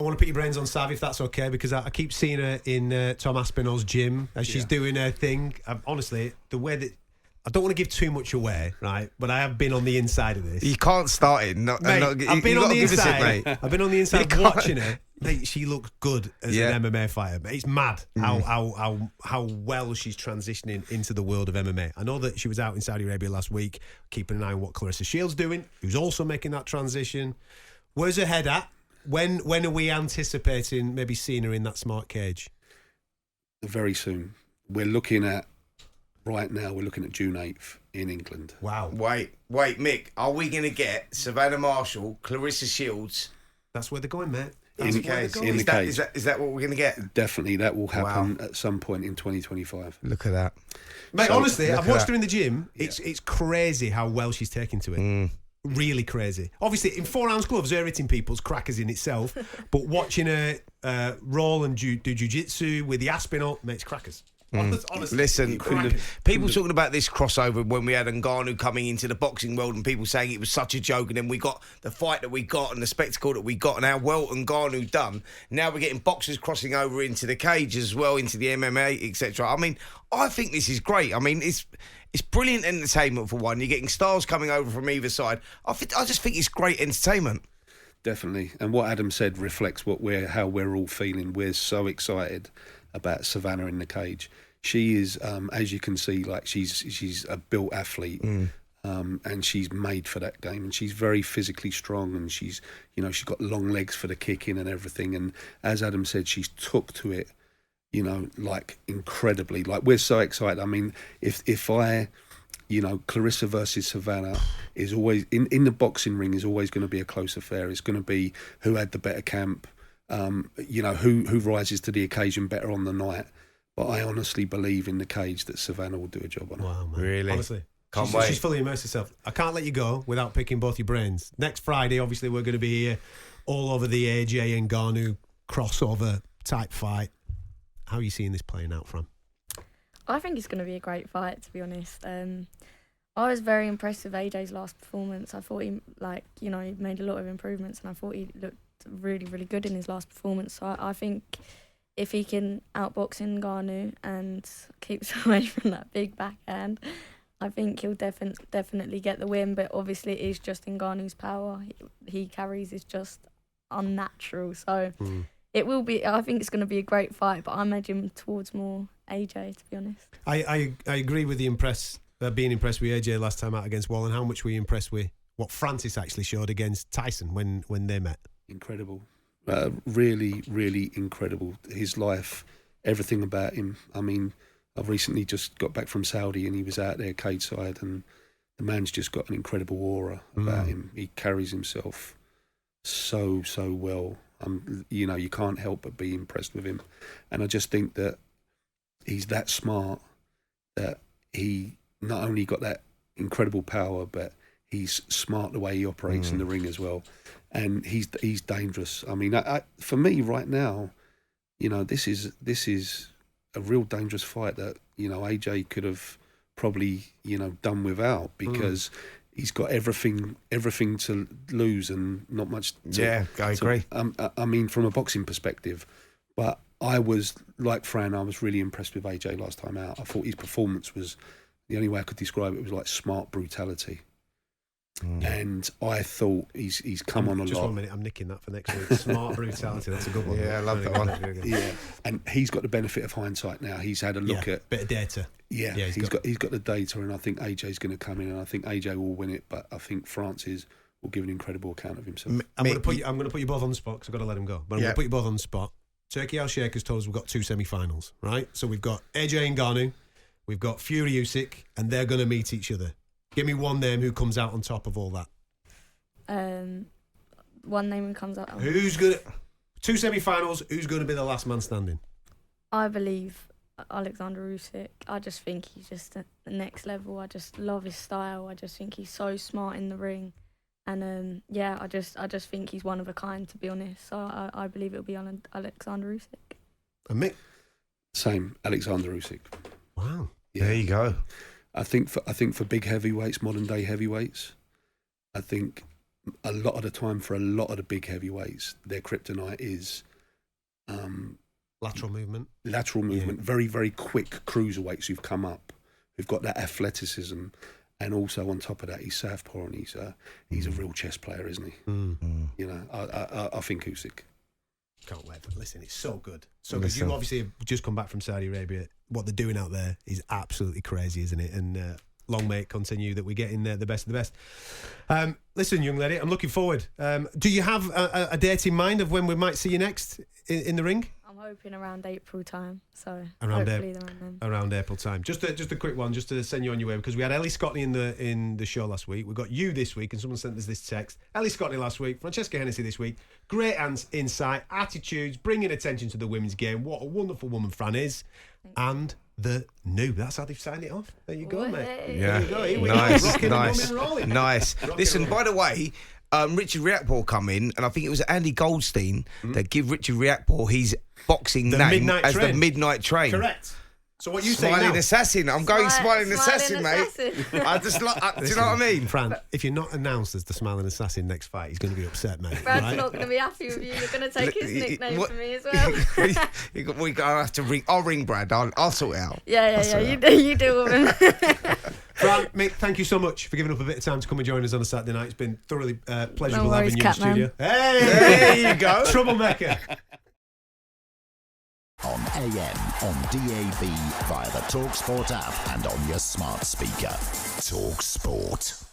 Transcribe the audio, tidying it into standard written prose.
want to pick your brains on Sav, if that's okay, because I keep seeing her in Tom Aspinall's gym as she's doing her thing. Honestly, the way that... I don't want to give too much away, right? But I have been on the inside of this. You can't start it. I've been on the inside. I've been on the inside watching her. Mate, she looks good as an MMA fighter. It's mad how well she's transitioning into the world of MMA. I know that she was out in Saudi Arabia last week, keeping an eye on what Clarissa Shields doing, who's also making that transition. Where's her head at? When are we anticipating maybe seeing her in that smart cage? Very soon. Right now, we're looking at June 8th in England. Wow. Wait, Mick, are we going to get Savannah Marshall, Clarissa Shields? That's where they're going, mate. In the cage. Is that what we're going to get? Definitely, that will happen at some point in 2025. Look at that. Mate, honestly, I've watched her in the gym. It's crazy how well she's taken to it. Really crazy. Obviously, in 4-ounce gloves, her hitting people's crackers in itself. But watching her roll and do jiu-jitsu with the Aspinall, makes crackers. Honestly, listen, people talking about this crossover when we had Ngannou coming into the boxing world and people saying it was such a joke, and then we got the fight that we got and the spectacle that we got and how well Ngannou done. Now we're getting boxers crossing over into the cage as well, into the MMA, etc. I mean, I think this is great. I mean, it's brilliant entertainment for one. You're getting stars coming over from either side. I just think it's great entertainment. Definitely, and what Adam said reflects how we're all feeling. We're so excited about Savannah in the cage. She is, as you can see, like she's a built athlete, and she's made for that game. And she's very physically strong, and she's got long legs for the kicking and everything. And as Adam said, she's took to it, like incredibly. Like we're so excited. I mean, if Clarissa versus Savannah is always in the boxing ring is always going to be a close affair. It's going to be who had the better camp. Who rises to the occasion better on the night. But I honestly believe in the cage that Savannah will do a job on it. Wow, man. Really? Honestly. Can't wait. She's fully immersed herself. I can't let you go without picking both your brains. Next Friday, obviously, we're going to be here all over the AJ and Ngannou crossover type fight. How are you seeing this playing out, Fran? I think it's going to be a great fight, to be honest. I was very impressed with AJ's last performance. I thought he made a lot of improvements, and I thought he looked really, really good in his last performance. So I think if he can outbox Ngannou and keeps away from that big backhand, I think he'll definitely get the win. But obviously it is just Ngannou's power he carries is just unnatural. So it will be. I think it's going to be a great fight, but I'm edging towards more AJ, to be honest. I agree with the being impressed with AJ last time out against Wall, and how much were you impressed with what Francis actually showed against Tyson when they met? Incredible. Really, really incredible. His life, everything about him. I mean, I've recently just got back from Saudi and he was out there cage side, and the man's just got an incredible aura about him. He carries himself so well. You can't help but be impressed with him. And I just think that he's that smart that he not only got that incredible power, but he's smart the way he operates in the ring as well. And he's dangerous. I mean, for me right now, this is a real dangerous fight that AJ could have probably done without, because he's got everything to lose and not much. I agree. I mean, from a boxing perspective, but I was like Fran. I was really impressed with AJ last time out. I thought his performance was, the only way I could describe it was like smart brutality. And I thought he's come on a lot. Just 1 minute, I'm nicking that for next week. Smart brutality, that's a good one. Yeah, I love that one. Yeah, and he's got the benefit of hindsight now. He's had a look at bit of data. Yeah, he's got the data, and I think AJ's going to come in, and I think AJ will win it. But I think Francis will give an incredible account of himself. I'm going to put you both on the spot because I've got to let him go. But I'm going to put you both on the spot. Turkey Al Sheikh has told us we've got 2 semi-finals, right? So we've got AJ Ngannou, we've got Fury Usyk, and they're going to meet each other. Give me one name who comes out on top of all that. One name who comes out. Who's going to... 2 semi-finals, who's going to be the last man standing? I believe Oleksandr Usyk. I just think he's just at the next level. I just love his style. I just think he's so smart in the ring. And I just think he's one of a kind, to be honest. So I believe it'll be Oleksandr Usyk. And Mick? Same, Oleksandr Usyk. Wow. Yeah. There you go. I think for big heavyweights, modern day heavyweights, I think a lot of the time for a lot of the big heavyweights, their kryptonite is lateral movement. Very, very quick cruiserweights who've come up, who've got that athleticism, and also on top of that, he's southpaw and he's a real chess player, isn't he? You know, I think Usyk. Can't wait. But listen, it's so good. So good. You obviously have just come back from Saudi Arabia. What they're doing out there is absolutely crazy, isn't it? And long may it continue that we get in there the best of the best. Listen, young lady, I'm looking forward. Do you have a date in mind of when we might see you next in the ring? I'm hoping around April time, so hopefully around April time. Just a quick one, just to send you on your way, because we had Ellie Scotney in the show last week. We got you this week, and someone sent us this text. Ellie Scotney last week, Francesca Hennessy this week. Great insight, attitudes, bringing attention to the women's game. What a wonderful woman Fran is, and the new. That's how they've signed it off. There you go, mate. Yeah, nice. Listen, by the way, Richard Riakporhe come in, and I think it was Andy Goldstein that give Richard Riakporhe his boxing name as the Midnight Train. Correct. So what you say Smiling now? Assassin. I'm going Smiling Assassin, mate. I just like. Do you know what I mean? Fran, if you're not announced as the Smiling Assassin next fight, he's going to be upset, mate. Fran's not going to be happy with you. You're going to take his nickname from me as well. We have to ring. I'll ring Brad. I'll sort it out. Yeah. You do with him. Fran, Mick, thank you so much for giving up a bit of time to come and join us on a Saturday night. It's been thoroughly pleasurable having you in the studio. Hey, there you go. Troublemaker. On AM, on DAB, via the talkSPORT app and on your smart speaker. talkSPORT.